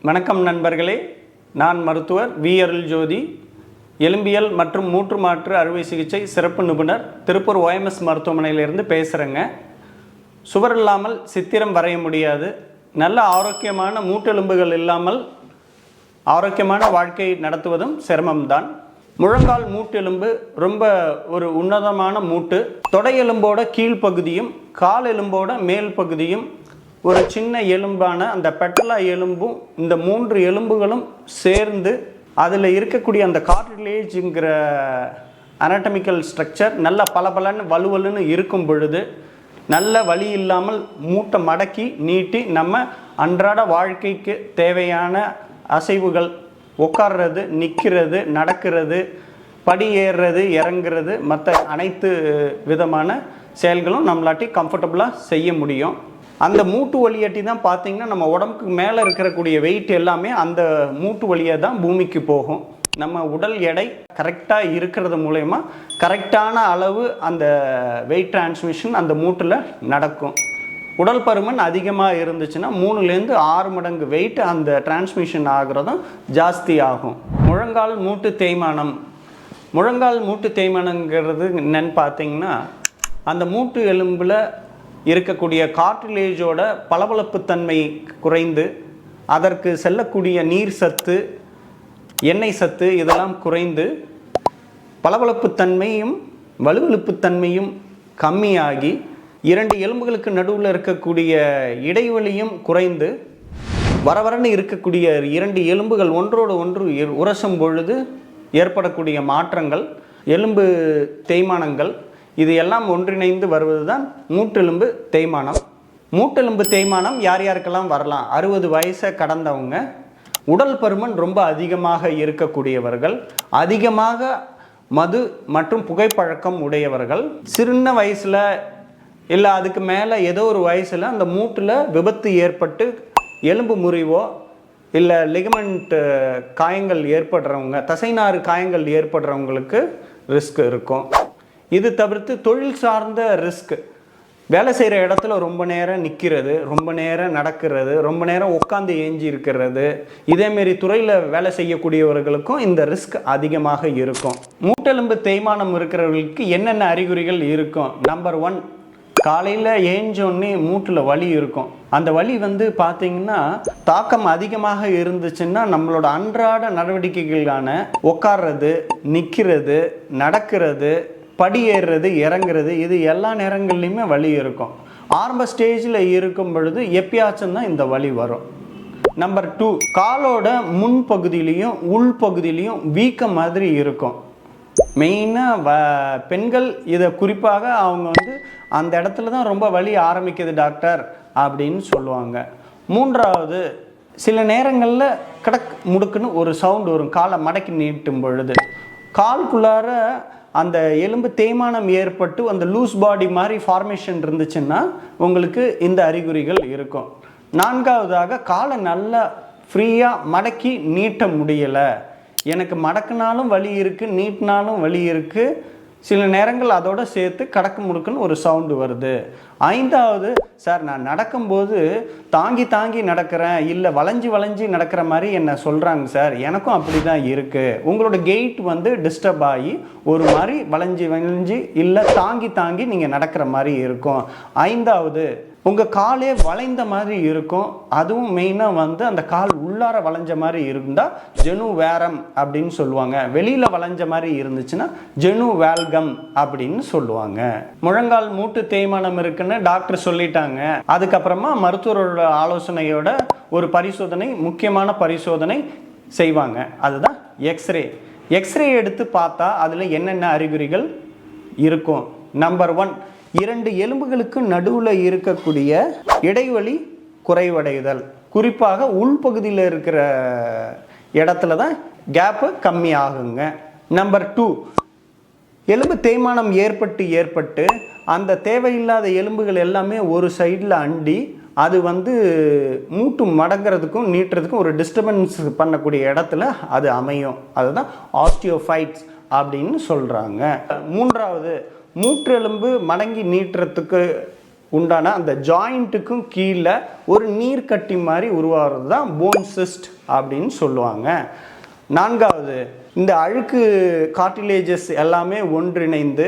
வணக்கம் நண்பர்களே, நான் மருத்துவர் வி அருள் ஜோதி, எலும்பியல் மற்றும் மூட்டு மாற்று அறுவை சிகிச்சை சிறப்பு நிபுணர், திருப்பூர் OMS மருத்துவமனையிலிருந்து பேசுகிறேங்க. சுவர் இல்லாமல் சித்திரம் வரைய முடியாது. நல்ல ஆரோக்கியமான மூட்டெலும்புகள் இல்லாமல் ஆரோக்கியமான வாழ்க்கை நடத்துவதும் சிரமம்தான். முழங்கால் மூட்டெலும்பு ரொம்ப ஒரு உன்னதமான மூட்டு. தொடை எலும்போட கீழ்ப்பகுதியும் கால் எலும்போட மேல் பகுதியும் ஒரு சின்ன எலும்பான அந்த பெட்டலா எலும்பும் இந்த 3 எலும்புகளும் சேர்ந்து அதில் இருக்கக்கூடிய அந்த கார்டிலேஜுங்கிற அனாட்டமிக்கல் ஸ்ட்ரக்சர் நல்ல பளபளன்னு வலுவலுன்னு இருக்கும் பொழுது நல்ல வலி இல்லாமல் மூட்டை மடக்கி நீட்டி நம்ம அன்றாட வாழ்க்கைக்கு தேவையான அசைவுகள், உட்கார்றது, நிற்கிறது, நடக்கிறது, படி ஏறுறது, இறங்குறது, மற்ற அனைத்து விதமான செயல்களும் நம்மளாட்டி கம்ஃபர்டபுளாக செய்ய முடியும். அந்த மூட்டு வழியாட்டி தான் பார்த்திங்கன்னா நம்ம உடம்புக்கு மேலே இருக்கக்கூடிய வெயிட் எல்லாமே அந்த மூட்டு வழியாக தான் பூமிக்கு போகும். நம்ம உடல் எடை கரெக்டாக இருக்கிறது மூலயமா கரெக்டான அளவு அந்த வெயிட் டிரான்ஸ்மிஷன் அந்த மூட்டில் நடக்கும். உடல் பருமன் அதிகமாக இருந்துச்சுன்னா 3லேருந்து 6 மடங்கு வெயிட் அந்த டிரான்ஸ்மிஷன் ஆகிறதும் ஜாஸ்தி ஆகும். முழங்கால் மூட்டு தேய்மானம். முழங்கால் மூட்டு தேய்மானங்கிறது என்னன்னு பார்த்திங்கன்னா அந்த மூட்டு எலும்பில் இருக்கக்கூடிய கார்டிலேஜோட பளபளப்பு தன்மை குறைந்து அதற்கு செல்லக்கூடிய நீர் சத்து, எண்ணெய் சத்து இதெல்லாம் குறைந்து பளபளப்பு தன்மையும் வலுவழுப்பு தன்மையும் கம்மியாகி 2 எலும்புகளுக்கு நடுவில் இருக்கக்கூடிய இடைவெளியும் குறைந்து வரவரன்னு இருக்கக்கூடிய 2 எலும்புகள் ஒன்றோடு ஒன்று உரசும் பொழுது ஏற்படக்கூடிய மாற்றங்கள், எலும்பு தேய்மானங்கள், இது எல்லாம் ஒன்றிணைந்து வருவது தான் மூட்டெலும்பு தேய்மானம். மூட்டெலும்பு தேய்மானம் யார் யாருக்கெல்லாம் வரலாம்? 60 வயசை கடந்தவங்க, உடல் பருமன் ரொம்ப அதிகமாக இருக்கக்கூடியவர்கள், அதிகமாக மது மற்றும் புகைப்பழக்கம் உடையவர்கள், சின்ன வயசில் இல்லை அதுக்கு மேலே ஏதோ ஒரு வயசில் அந்த மூட்டில் விபத்து ஏற்பட்டு எலும்பு முறிவோ இல்லை லிகமெண்ட் காயங்கள் ஏற்படுறவங்க, தசைநாறு காயங்கள் ஏற்படுறவங்களுக்கு ரிஸ்க் இருக்கும். இது தவிர்த்து தொழில் சார்ந்த ரிஸ்க், வேலை செய்கிற இடத்துல ரொம்ப நேரம் நிற்கிறது, ரொம்ப நேரம் நடக்கிறது, ரொம்ப நேரம் உட்காந்து ஏஞ்சி இருக்கிறது, இதேமாரி துறையில் வேலை செய்யக்கூடியவர்களுக்கும் இந்த ரிஸ்க் அதிகமாக இருக்கும். மூட்டெலும்பு தேய்மானம் இருக்கிறவர்களுக்கு என்னென்ன அறிகுறிகள் இருக்கும்? நம்பர் 1, காலையில் ஏஞ்சோடனே மூட்டில் வலி இருக்கும். அந்த வலி பார்த்திங்கன்னா தாக்கம் அதிகமாக இருந்துச்சுன்னா நம்மளோட அன்றாட நடவடிக்கைகளான உட்கார்றது, நிற்கிறது, நடக்கிறது, படி ஏறுறது, இறங்குறது, இது எல்லா நேரங்கள்லையுமே வலி இருக்கும். ஆரம்ப ஸ்டேஜில் இருக்கும் பொழுது எப்பயாச்சும் தான் இந்த வலி வரும். நம்பர் 2, காலோட முன்பகுதியிலையும் உள்பகுதியிலையும் வீக்கம் மாதிரி இருக்கும். மெயினாக பெண்கள் இதை குறிப்பாக அவங்க அந்த இடத்துல தான் ரொம்ப வலி ஆரம்பிக்குது டாக்டர் அப்படின்னு சொல்லுவாங்க. 3வது, சில நேரங்களில் கடக் முடுக்குன்னு ஒரு சவுண்டு வரும் காலை மடக்கி நீட்டும் பொழுது. கால்குள்ளார அந்த எலும்பு தேய்மானம் ஏற்பட்டு அந்த லூஸ் பாடி மாதிரி ஃபார்மேஷன் இருந்துச்சுன்னா உங்களுக்கு இந்த அறிகுறிகள் இருக்கும். 4வதாக, காலை நல்லா ஃப்ரீயாக மடக்கி நீட்ட முடியலை, எனக்கு மடக்குனாலும் வலி இருக்குது, நீட்டினாலும் வலி இருக்குது, சில நேரங்கள் அதோடு சேர்த்து கடக்கு முடுக்குன்னு ஒரு சவுண்டு வருது. 5வது, சார் நான் நடக்கும்போது தாங்கி தாங்கி நடக்கிறேன், இல்லை வளைஞ்சி வளைஞ்சி நடக்கிற மாதிரி என்ன சொல்கிறாங்க சார், எனக்கும் அப்படி தான் இருக்குது. உங்களோட கெயிட் டிஸ்டர்ப் ஆகி ஒரு மாதிரி வளைஞ்சி வளைஞ்சி இல்லை தாங்கி தாங்கி நீங்கள் நடக்கிற மாதிரி இருக்கும். 5வது, உங்கள் காலே வளைந்த மாதிரி இருக்கும், அதுவும் மெயினாக அந்த கால் உள்ளார வளைஞ்ச மாதிரி இருந்தால் ஜெனு வேரம் அப்படின்னு சொல்லுவாங்க. வெளியில் வளைஞ்ச மாதிரி இருந்துச்சுன்னா ஜெனு வேல்கம் அப்படின்னு சொல்லுவாங்க. முழங்கால் மூட்டு தேய்மானம் இருக்குன்னு டாக்டர் சொல்லிட்டாங்க. அதுக்கப்புறமா மருத்துவரோட ஆலோசனையோட ஒரு பரிசோதனை, முக்கியமான பரிசோதனை செய்வாங்க. அதுதான் எக்ஸ்ரே. எக்ஸ்ரே எடுத்து பார்த்தா அதில் என்னென்ன அறிகுறிகள் இருக்கும்? நம்பர் 1, 2 எலும்புகளுக்கு நடுவில் இருக்கக்கூடிய இடைவெளி குறைவடைதல், குறிப்பாக உள்பகுதியில் இருக்கிற இடத்துல தான் கேப்பு கம்மி ஆகுங்க. நம்பர் 2, எலும்பு தேய்மானம் ஏற்பட்டு அந்த தேவையில்லாத எலும்புகள் எல்லாமே ஒரு சைடில் அண்டி அது மூட்டு மடங்கிறதுக்கும் நீட்டுறதுக்கும் ஒரு டிஸ்டர்பன்ஸ் பண்ணக்கூடிய இடத்துல அது அமையும். அதுதான் ஆஸ்டியோஃபைட்ஸ் அப்படின்னு சொல்கிறாங்க. 3வது, மூற்றெலும்பு மடங்கி நீட்டுறதுக்கு உண்டான அந்த ஜாயிண்ட்டுக்கும் கீழே ஒரு நீர்க்கட்டி மாதிரி உருவாகிறது தான் போன் சிஸ்ட் அப்படின்னு சொல்லுவாங்க. 4வது, இந்த அழுக்கு கார்டிலேஜஸ் எல்லாமே ஒன்றிணைந்து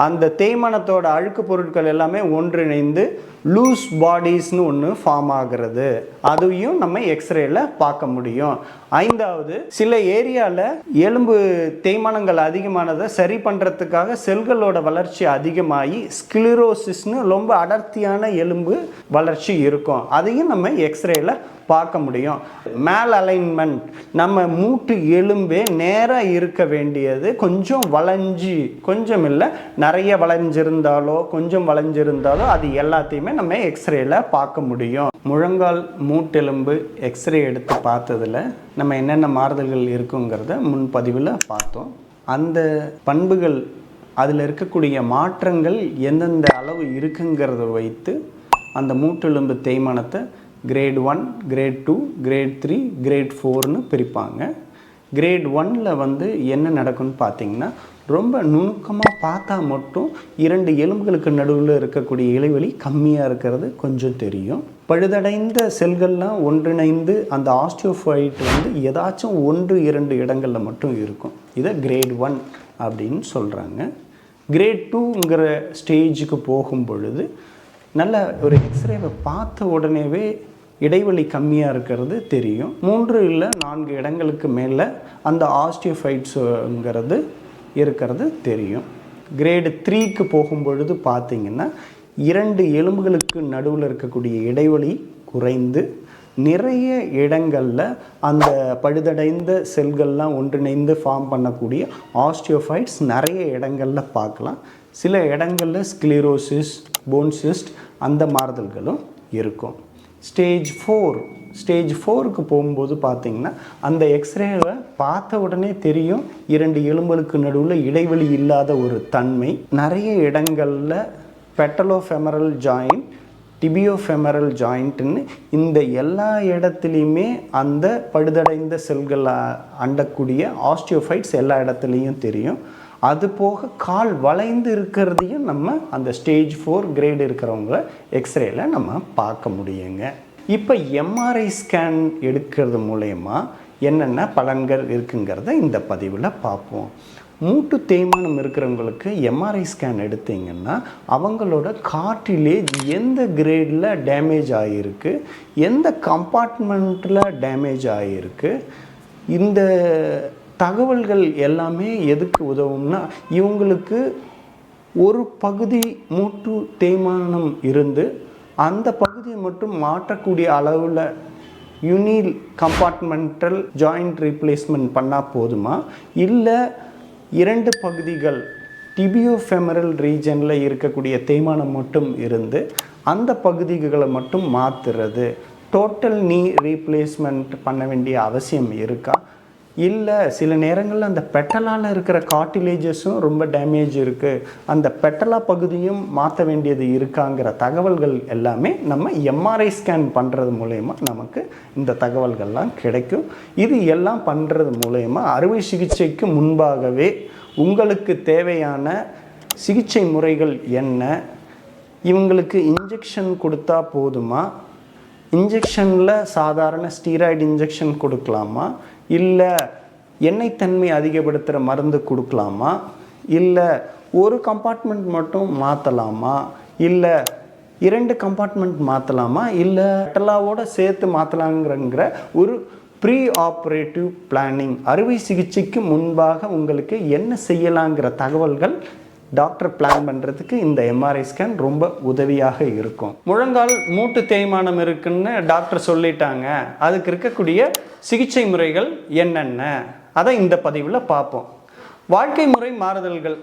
அந்த தேய்மானத்தோட அழுக்கு பொருட்கள் எல்லாமே ஒன்றிணைந்து லூஸ் பாடிஸ்னு ஒன்று ஃபார்ம் ஆகிறது. அதையும் நம்ம எக்ஸ்ரேல பார்க்க முடியும். 5வது, சில ஏரியாவில் எலும்பு தேய்மானங்கள் அதிகமானதை சரி பண்ணுறதுக்காக செல்களோட வளர்ச்சி அதிகமாகி ஸ்க்ளிரோசிஸ்னு ரொம்ப அடர்த்தியான எலும்பு வளர்ச்சி இருக்கும். அதையும் நம்ம எக்ஸ்ரேல பார்க்க முடியும். மேல் அலைன்மெண்ட், நம்ம மூட்டு எலும்பே நேராக இருக்க வேண்டியது கொஞ்சம் வளைஞ்சி, கொஞ்சம் இல்லை நிறைய வளைஞ்சிருந்தாலோ கொஞ்சம் வளைஞ்சிருந்தாலோ அது எல்லாத்தையுமே நம்ம எக்ஸ்ரேல பார்க்க முடியும். முழங்கால் மூட்டெலும்பு எக்ஸ்ரே எடுத்து பார்த்ததில் நம்ம என்னென்ன மாறுதல்கள் இருக்குங்கிறத முன்பதிவில் பார்த்தோம். அந்த பண்புகள், அதில் இருக்கக்கூடிய மாற்றங்கள் எந்தெந்த அளவு இருக்குங்கிறத வைத்து அந்த மூட்டெலும்பு தேய்மானத்தை கிரேட் 1, கிரேட் 2, கிரேட் 3, கிரேட் 4ன்னு பிரிப்பாங்க. கிரேட் 1ல் என்ன நடக்கும்னு பார்த்தீங்கன்னா, ரொம்ப நுணுக்கமாக பார்த்தா மட்டும் 2 எலும்புகளுக்கு நடுவில் இருக்கக்கூடிய இடைவெளி கம்மியாக இருக்கிறது கொஞ்சம் தெரியும். பழுதடைந்த செல்கள்லாம் ஒன்றிணைந்து அந்த ஆஸ்டியோஃபைட் ஏதாச்சும் 1-2 இடங்களில் மட்டும் இருக்கும். இதை கிரேட் 1 அப்படின்னு சொல்கிறாங்க. கிரேட் 2ங்கிற ஸ்டேஜுக்கு போகும் பொழுது நல்ல ஒரு எக்ஸ்ரேவை பார்த்த உடனேவே இடைவெளி கம்மியாக இருக்கிறது தெரியும். 3 இல்லை 4 இடங்களுக்கு மேலே அந்த ஆஸ்டியோஃபைட்ஸுங்கிறது இருக்கிறது தெரியும். கிரேடு 3க்கு போகும்பொழுது பார்த்திங்கன்னா 2 எலும்புகளுக்கு நடுவில் இருக்கக்கூடிய இடைவெளி குறைந்து நிறைய இடங்களில் அந்த பழுதடைந்த செல்கள்லாம் ஒன்றிணைந்து ஃபார்ம் பண்ணக்கூடிய ஆஸ்டியோஃபைட்ஸ் நிறைய இடங்களில் பார்க்கலாம். சில இடங்களில் ஸ்க்ளிரோசிஸ், போன் சிஸ்ட் அந்த மாறுதல்களும் இருக்கும். ஸ்டேஜ் 4க்கு போகும்போது பார்த்திங்கன்னா அந்த எக்ஸ்ரேவை பார்த்த உடனே தெரியும் 2 எலும்புகளுக்கு நடுவில் இடைவெளி இல்லாத ஒரு தன்மை. நிறைய இடங்களில் பெட்டலோஃபெமரல் ஜாயிண்ட், டிபியோஃபெமரல் ஜாயிண்ட்டுன்னு இந்த எல்லா இடத்துலையுமே அந்த பழுதடைந்த செல்கள் அண்டக்கூடிய ஆஸ்டியோஃபைட்ஸ் எல்லா இடத்துலையும் தெரியும். அது போக கால் வளைந்து இருக்கிறதையும் நம்ம அந்த ஸ்டேஜ் 4 கிரேடு இருக்கிறவங்கள எக்ஸ்ரேல நம்ம பார்க்க முடியுங்க. இப்போ எம்ஆர்ஐ ஸ்கேன் எடுக்கிறது மூலயமா என்னென்ன பலன்கள் இருக்குங்கிறத இந்த பதிவில் பார்ப்போம். மூட்டு தேய்மானம் இருக்கிறவங்களுக்கு எம்ஆர்ஐ ஸ்கேன் எடுத்தீங்கன்னா அவங்களோட கார்டிலேஜ் எந்த கிரேடில் டேமேஜ் ஆகிருக்கு, எந்த கம்பார்ட்மெண்ட்டில் டேமேஜ் ஆகிருக்கு, இந்த தகவல்கள் எல்லாமே எதுக்கு உதவும்னா, இவங்களுக்கு ஒரு பகுதி மூட்டு தேய்மானம் இருந்து அந்த பகுதியை மட்டும் மாற்றக்கூடிய அளவில் யூனில் கம்பார்ட்மெண்டல் ஜாயிண்ட் ரீப்ளேஸ்மெண்ட் பண்ணால் போதுமா, இல்லை 2 பகுதிகள் டிபியோஃபெமரல் ரீஜனில் இருக்கக்கூடிய தேய்மானம் மட்டும் இருந்து அந்த பகுதிகளை மட்டும் மாற்றுறது, டோட்டல் நீ ரீப்ளேஸ்மெண்ட் பண்ண வேண்டிய அவசியம் இருக்கா, இல்லை சில நேரங்களில் அந்த பெட்டலால் இருக்கிற கார்டிலேஜஸும் ரொம்ப டேமேஜ் இருக்குது, அந்த பெட்டலா பகுதியும் மாற்ற வேண்டியது இருக்காங்கிற தகவல்கள் எல்லாமே நம்ம எம்ஆர்ஐ ஸ்கேன் பண்ணுறது மூலயமா நமக்கு இந்த தகவல்கள்லாம் கிடைக்கும். இது எல்லாம் பண்ணுறது மூலயமா அறுவை சிகிச்சைக்கு முன்பாகவே உங்களுக்கு தேவையான சிகிச்சை முறைகள் என்ன, இவங்களுக்கு இன்ஜெக்ஷன் கொடுத்தா போதுமா, இன்ஜெக்ஷனில் சாதாரண ஸ்டீராய்டு இன்ஜெக்ஷன் கொடுக்கலாமா, இல்லை எண்ணெய் தன்மை அதிகப்படுத்துகிற மருந்து கொடுக்கலாமா, இல்லை ஒரு கம்பார்ட்மெண்ட் மட்டும் மாற்றலாமா, இல்லை 2 கம்பார்ட்மெண்ட் மாற்றலாமா, இல்லை பெட்டலாவோட சேர்த்து மாற்றலாங்கிற ஒரு ப்ரீ ஆப்ரேட்டிவ் பிளானிங், அறுவை சிகிச்சைக்கு முன்பாக உங்களுக்கு என்ன செய்யலாங்கிற தகவல்கள் டாக்டர் பிளான் பண்ணுறதுக்கு இந்த எம்ஆர்ஐ ஸ்கேன் ரொம்ப உதவியாக இருக்கும். முழங்கால் மூட்டு தேய்மானம் இருக்குன்னு டாக்டர் சொல்லிட்டாங்க, அதுக்கு இருக்கக்கூடிய சிகிச்சை முறைகள் என்னென்ன அதை இந்த பதிவில் பார்ப்போம். வாழ்க்கை முறை மாறுதல்கள்,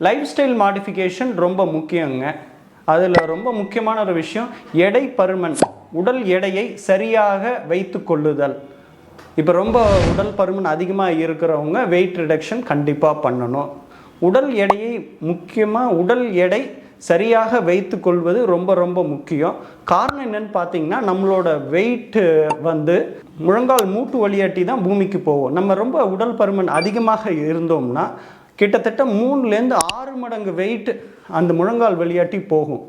லைஃப் ஸ்டைல் மாடிஃபிகேஷன் ரொம்ப முக்கியங்க. அதில் ரொம்ப முக்கியமான ஒரு விஷயம் எடை பருமன், உடல் எடையை சரியாக வைத்து கொள்ளுதல். இப்போ ரொம்ப உடல் பருமன் அதிகமாக இருக்கிறவங்க வெயிட் ரிடக்ஷன் கண்டிப்பாக பண்ணணும். உடல் எடையை முக்கியமாக உடல் எடை சரியாக வைத்து கொள்வது ரொம்ப ரொம்ப முக்கியம். காரணம் என்னன்னு பார்த்தீங்கன்னா, நம்மளோட வெயிட்டு முழங்கால் மூட்டு வழியாட்டி தான் பூமிக்கு போவோம். நம்ம ரொம்ப உடல் பருமன் அதிகமாக இருந்தோம்னா கிட்டத்தட்ட 3 to 6 மடங்கு வெயிட் அந்த முழங்கால் வழியாட்டி போகும்.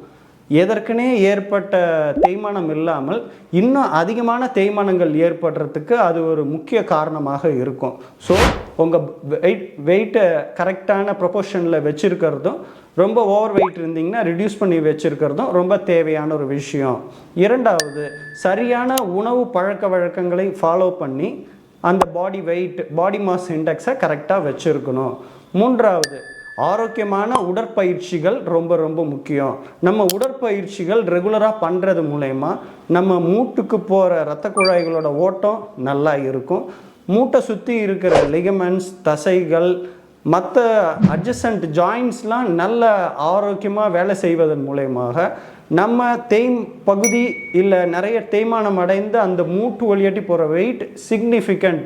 எதற்குனே ஏற்பட்ட தேய்மானம் இல்லாமல் இன்னும் அதிகமான தேய்மானங்கள் ஏற்படுறதுக்கு அது ஒரு முக்கிய காரணமாக இருக்கும். ஸோ உங்கள் வெயிட்டை கரெக்டான ப்ரொபோர்ஷனில் வச்சுருக்கிறதும், ரொம்ப ஓவர் வெயிட் இருந்தீங்கன்னா ரிடியூஸ் பண்ணி வச்சுருக்கிறதும் ரொம்ப தேவையான ஒரு விஷயம். இரண்டாவது, சரியான உணவு பழக்க வழக்கங்களை ஃபாலோ பண்ணி அந்த பாடி மாஸ் இண்டெக்ஸை கரெக்டாக வச்சுருக்கணும். மூன்றாவது, ஆரோக்கியமான உடற்பயிற்சிகள் ரொம்ப ரொம்ப முக்கியம். நம்ம உடற்பயிற்சிகள் ரெகுலராக பண்ணுறது மூலயமா நம்ம மூட்டுக்கு போகிற இரத்த குழாய்களோட ஓட்டம் நல்லா இருக்கும். மூட்டை சுற்றி இருக்கிற லிகமெண்ட்ஸ், தசைகள், மற்ற அட்ஜசன்ட் ஜாயின்ட்ஸ்லாம் நல்ல ஆரோக்கியமாக வேலை செய்வதன் மூலயமாக நம்ம பகுதி இல்லை நிறைய தேய்மானம் அடைந்து அந்த மூட்டு வழியாட்டி போகிற வெயிட் சிக்னிஃபிகண்ட்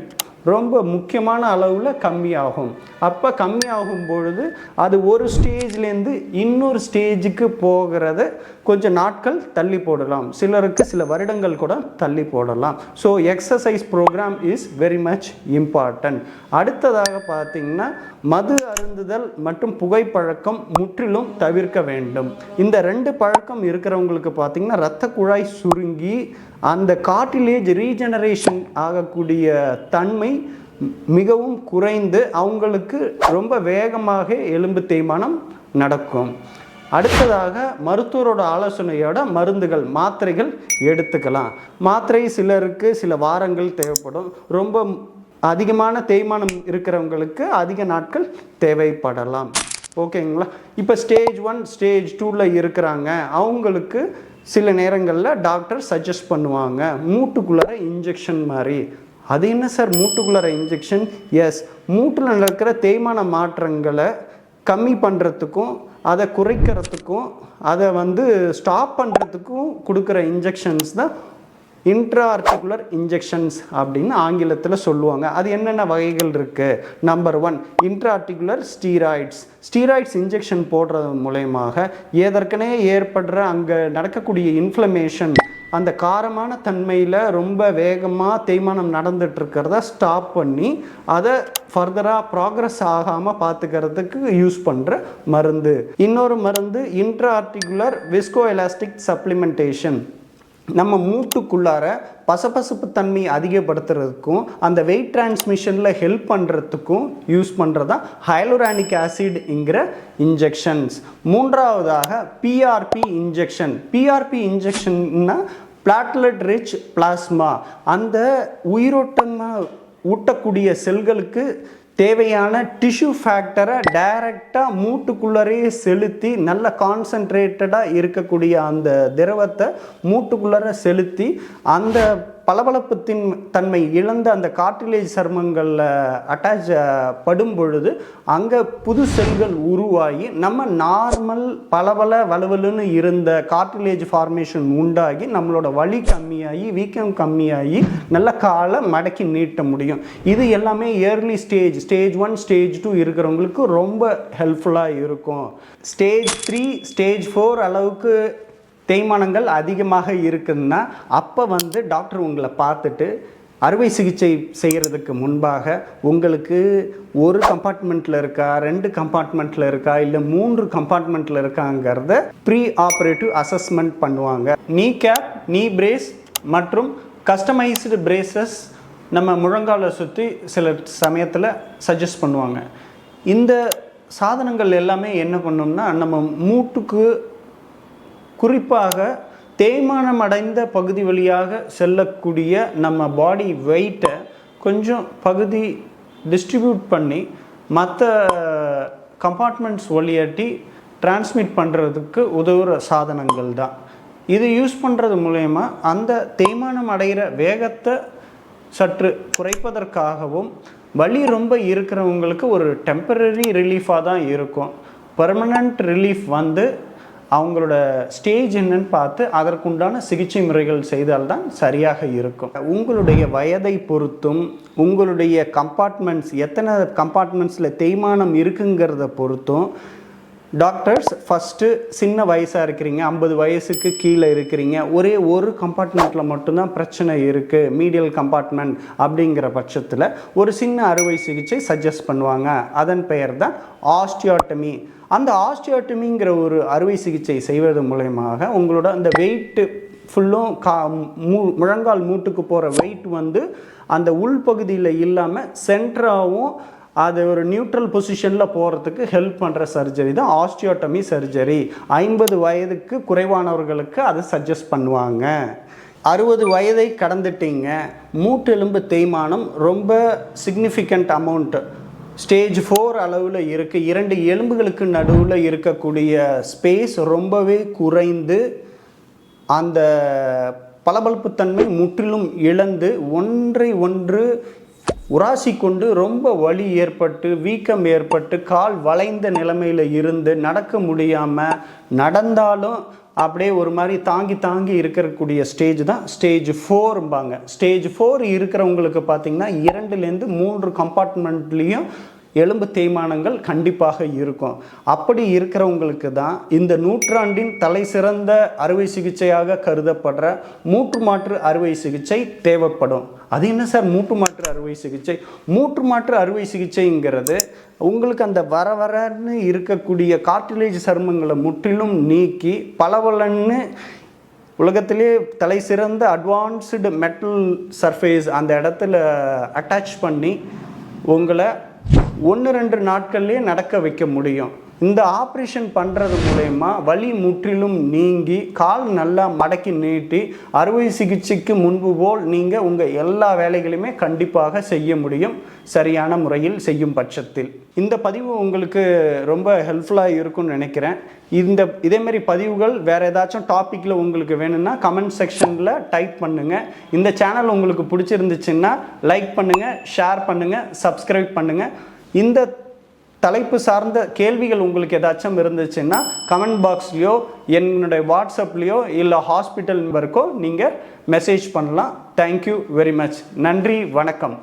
ரொம்ப முக்கியமான அளவில் கம்மியாகும். அப்போ கம்மியாகும் பொழுது அது ஒரு ஸ்டேஜ்லேருந்து இன்னொரு ஸ்டேஜுக்கு போகிறத கொஞ்சம் நாட்கள் தள்ளி போடலாம், சிலருக்கு சில வருடங்கள் கூட தள்ளி போடலாம். So exercise program is very much important. அடுத்ததாக பார்த்திங்கன்னா மது அருந்துதல் மற்றும் புகைப்பழக்கம் முற்றிலும் தவிர்க்க வேண்டும். இந்த 2 பழக்கம் இருக்கிறவங்களுக்கு பார்த்திங்கன்னா இரத்த குழாய் சுருங்கி அந்த கார்டிலேஜ் ரீஜெனரேஷன் ஆகக்கூடிய தன்மை மிகவும் குறைந்து அவங்களுக்கு ரொம்ப வேகமாக எலும்பு தேய்மானம் நடக்கும். அடுத்ததாக மருத்துவரோட ஆலோசனையோட மருந்துகள், மாத்திரைகள் எடுத்துக்கலாம். மாத்திரை சிலருக்கு சில வாரங்கள் தேவைப்படும். ரொம்ப அதிகமான தேய்மானம் இருக்கிறவங்களுக்கு அதிக நாட்கள் தேவைப்படலாம். ஓகேங்களா? இப்போ ஸ்டேஜ் 1 ஸ்டேஜ் 2ல் இருக்கிறாங்க. அவங்களுக்கு சில நேரங்களில் டாக்டர் சஜஸ்ட் பண்ணுவாங்க மூட்டுக்குள்ளார இன்ஜெக்ஷன் மாதிரி. அது என்ன சார் மூட்டுக்குள்ளார இன்ஜெக்ஷன்? எஸ், மூட்டில் நடக்கிற தேய்மான மாற்றங்களை கம்மி பண்ணுறதுக்கும் அதை குறைக்கிறதுக்கும் அதை ஸ்டாப் பண்ணுறதுக்கும் கொடுக்குற இன்ஜெக்ஷன்ஸ் தான் இன்ட்ரா ஆர்டிகுலர் இன்ஜெக்ஷன்ஸ் அப்படின்னு ஆங்கிலத்தில் சொல்லுவாங்க. அது என்னென்ன வகைகள் இருக்குது? Number 1, intra articular steroids injection போடுறது மூலயமாக ஏற்கனவே ஏற்படுற அங்கே நடக்கக்கூடிய இன்ஃப்ளமேஷன், அந்த காரமான தன்மையில் ரொம்ப வேகமாக தேய்மானம் நடந்துகிட்ருக்கிறத ஸ்டாப் பண்ணி அதை ஃபர்தராக ப்ராக்ரஸ் ஆகாமல் பார்த்துக்கிறதுக்கு யூஸ் பண்ணுற மருந்து. இன்னொரு மருந்து intra articular Visko elastic supplementation. நம்ம மூட்டுக்குள்ளார பசப்பசப்பு தன்மை அதிகப்படுத்துறதுக்கும் அந்த வெயிட் டிரான்ஸ்மிஷனில் ஹெல்ப் பண்ணுறதுக்கும் யூஸ் பண்ணுறதா ஹைலூரானிக் ஆசிட்ங்கிற இன்ஜெக்ஷன்ஸ். மூன்றாவதாக பிஆர்பி இன்ஜெக்ஷன்னா பிளாட்லெட் ரிச் பிளாஸ்மா. அந்த உயிரோட்டமாக ஊட்டக்கூடிய செல்களுக்கு தேவையான டிஷ்யூ ஃபேக்டரை டைரெக்டாக மூட்டுக்குள்ளரே செலுத்தி நல்ல கான்சன்ட்ரேட்டடாக இருக்கக்கூடிய அந்த திரவத்தை மூட்டுக்குள்ளர செலுத்தி அந்த பளபளப்பு தன்மை இழந்த அந்த கார்டிலேஜ் சர்மங்களில் அட்டாச் படும் பொழுது அங்கே புது செல்கள் உருவாகி நம்ம நார்மல் வலுவலுன்னு இருந்த கார்டிலேஜ் ஃபார்மேஷன் உண்டாகி நம்மளோட வலி கம்மியாகி வீக்கம் கம்மியாகி நல்ல காலை மடக்கி நீட்ட முடியும். இது எல்லாமே ஏர்லி ஸ்டேஜ் 1 ஸ்டேஜ் 2 இருக்கிறவங்களுக்கு ரொம்ப ஹெல்ப்ஃபுல்லாக இருக்கும். ஸ்டேஜ் 3 ஸ்டேஜ் 4 அளவுக்கு தேய்மானங்கள் அதிகமாக இருக்குதுன்னா அப்போ டாக்டர் உங்களை பார்த்துட்டு அறுவை சிகிச்சை செய்கிறதுக்கு முன்பாக உங்களுக்கு ஒரு கம்பார்ட்மெண்ட்டில் இருக்கா, 2 கம்பார்ட்மெண்ட்டில் இருக்கா, இல்லை 3 கம்பார்ட்மெண்ட்டில் இருக்காங்கிறத ப்ரீ ஆப்ரேட்டிவ் அசஸ்மெண்ட் பண்ணுவாங்க. நீ கேப், நீ பிரேஸ் மற்றும் கஸ்டமைஸ்டு பிரேசஸ் நம்ம முழங்காலை சுற்றி சில சமயத்தில் சஜஸ்ட் பண்ணுவாங்க. இந்த சாதனங்கள் எல்லாமே என்ன பண்ணோம்னா நம்ம மூட்டுக்கு குறிப்பாக தேய்மானம் அடைந்த பகுதி வழியாக செல்லக்கூடிய நம்ம பாடி வெயிட்டை கொஞ்சம் பகுதி டிஸ்ட்ரிபியூட் பண்ணி மற்ற கம்பார்ட்மெண்ட்ஸ் வழியாட்டி டிரான்ஸ்மிட் பண்ணுறதுக்கு உதவுகிற சாதனங்கள் தான். இது யூஸ் பண்ணுறது மூலயமா அந்த தேய்மானம் அடைகிற வேகத்தை சற்று குறைப்பதற்காகவும் வலி ரொம்ப இருக்கிறவங்களுக்கு ஒரு டெம்பரரி ரிலீஃபாக தான் இருக்கும். பெர்மனண்ட் ரிலீஃப் அவங்களோட ஸ்டேஜ் என்னன்னு பார்த்து அதற்குண்டான சிகிச்சை முறைகள் செய்தால்தான் சரியாக இருக்கும். உங்களுடைய வயதை பொறுத்தும் உங்களுடைய கம்பார்ட்மெண்ட்ஸ் எத்தனை கம்பார்ட்மெண்ட்ஸில் தேய்மானம் இருக்குங்கிறத பொறுத்தும் டாக்டர்ஸ் ஃபஸ்ட்டு சின்ன வயசாக இருக்கிறீங்க, 50 வயசுக்கு கீழே இருக்கிறீங்க, ஒரே ஒரு கம்பார்ட்மெண்ட்டில் மட்டும்தான் பிரச்சனை இருக்குது, மீடியல் கம்பார்ட்மெண்ட் அப்படிங்கிற பட்சத்தில் ஒரு சின்ன அறுவை சிகிச்சை சஜஸ்ட் பண்ணுவாங்க. அதன் பெயர் தான் ஆஸ்டியோட்டமி. அந்த ஆஸ்டியோட்டமிங்கிற ஒரு அறுவை சிகிச்சை செய்வது மூலயமாக உங்களோட அந்த வெயிட்டு ஃபுல்லும் முழங்கால் மூட்டுக்கு போகிற வெயிட் வந்து அந்த உள்பகுதியில் இல்லாமல் சென்டராகவும் அது ஒரு நியூட்ரல் பொசிஷனில் போகிறதுக்கு ஹெல்ப் பண்ணுற சர்ஜரி தான் ஆஸ்டியோட்டமி சர்ஜரி. 50 வயதுக்கு குறைவானவர்களுக்கு அதை சஜஸ்ட் பண்ணுவாங்க. 60 வயதை கடந்துட்டீங்க, மூட்டெலும்பு தேய்மானம் ரொம்ப சிக்னிஃபிகண்ட் அமௌண்ட்டு ஸ்டேஜ் 4 அளவில் இருக்குது, 2 எலும்புகளுக்கு நடுவில் இருக்கக்கூடிய ஸ்பேஸ் ரொம்பவே குறைந்து அந்த பளபளப்புத்தன்மை முற்றிலும் இழந்து ஒன்றை ஒன்று உராசி கொண்டு ரொம்ப வலி ஏற்பட்டு வீக்கம் ஏற்பட்டு கால் வளைந்த நிலைமையில் இருந்து நடக்க முடியாமல், நடந்தாலும் அப்படியே ஒரு மாதிரி தாங்கி தாங்கி இருக்கக்கூடிய ஸ்டேஜ் தான் ஸ்டேஜ் 4பாங்க. ஸ்டேஜ் 4 இருக்கிறவங்களுக்கு பார்த்திங்கன்னா 2லேருந்து 3 கம்பார்ட்மெண்ட்லேயும் எலும்பு தேய்மானங்கள் கண்டிப்பாக இருக்கும். அப்படி இருக்கிறவங்களுக்கு தான் இந்த நூற்றாண்டின் தலை சிறந்த அறுவை சிகிச்சையாக கருதப்படுற மூட்டு மாற்று அறுவை சிகிச்சை தேவைப்படும். அது என்ன சார் மூட்டு மாற்று அறுவை சிகிச்சை? மூட்டு மாற்று அறுவை சிகிச்சைங்கிறது உங்களுக்கு அந்த வரன்னு இருக்கக்கூடிய கார்டிலேஜ் சருமங்களை முற்றிலும் நீக்கி பளபளன்னு உலகத்திலே தலை சிறந்த அட்வான்ஸ்டு மெட்டல் சர்ஃபேஸ் அந்த இடத்துல அட்டாச் பண்ணி உங்களை 1-2 நாட்கள்லேயே நடக்க வைக்க முடியும். இந்த ஆப்ரேஷன் பண்ணுறது மூலயமா வலி முற்றிலும் நீங்கி கால் நல்லா மடக்கி நீட்டி அறுவை சிகிச்சைக்கு முன்பு போல் நீங்கள் உங்கள் எல்லா வேலைகளையுமே கண்டிப்பாக செய்ய முடியும், சரியான முறையில் செய்யும் பட்சத்தில். இந்த பதிவு உங்களுக்கு ரொம்ப ஹெல்ப்ஃபுல்லாக இருக்கும்னு நினைக்கிறேன். இதேமாரி பதிவுகள் வேறு ஏதாச்சும் டாப்பிக்கில் உங்களுக்கு வேணும்னா கமெண்ட் செக்ஷனில் டைப் பண்ணுங்கள். இந்த சேனல் உங்களுக்கு பிடிச்சிருந்துச்சுன்னா லைக் பண்ணுங்கள், ஷேர் பண்ணுங்கள், சப்ஸ்கிரைப் பண்ணுங்கள். இந்த தலைப்பு சார்ந்த கேள்விகள் உங்களுக்கு ஏதாச்சும் இருந்துச்சுன்னா கமெண்ட் பாக்ஸ்லையோ என்னுடைய வாட்ஸ்அப்லேயோ இல்லை ஹாஸ்பிட்டல் நம்பருக்கோ நீங்கள் மெசேஜ் பண்ணலாம். Thank you very much. நன்றி, வணக்கம்.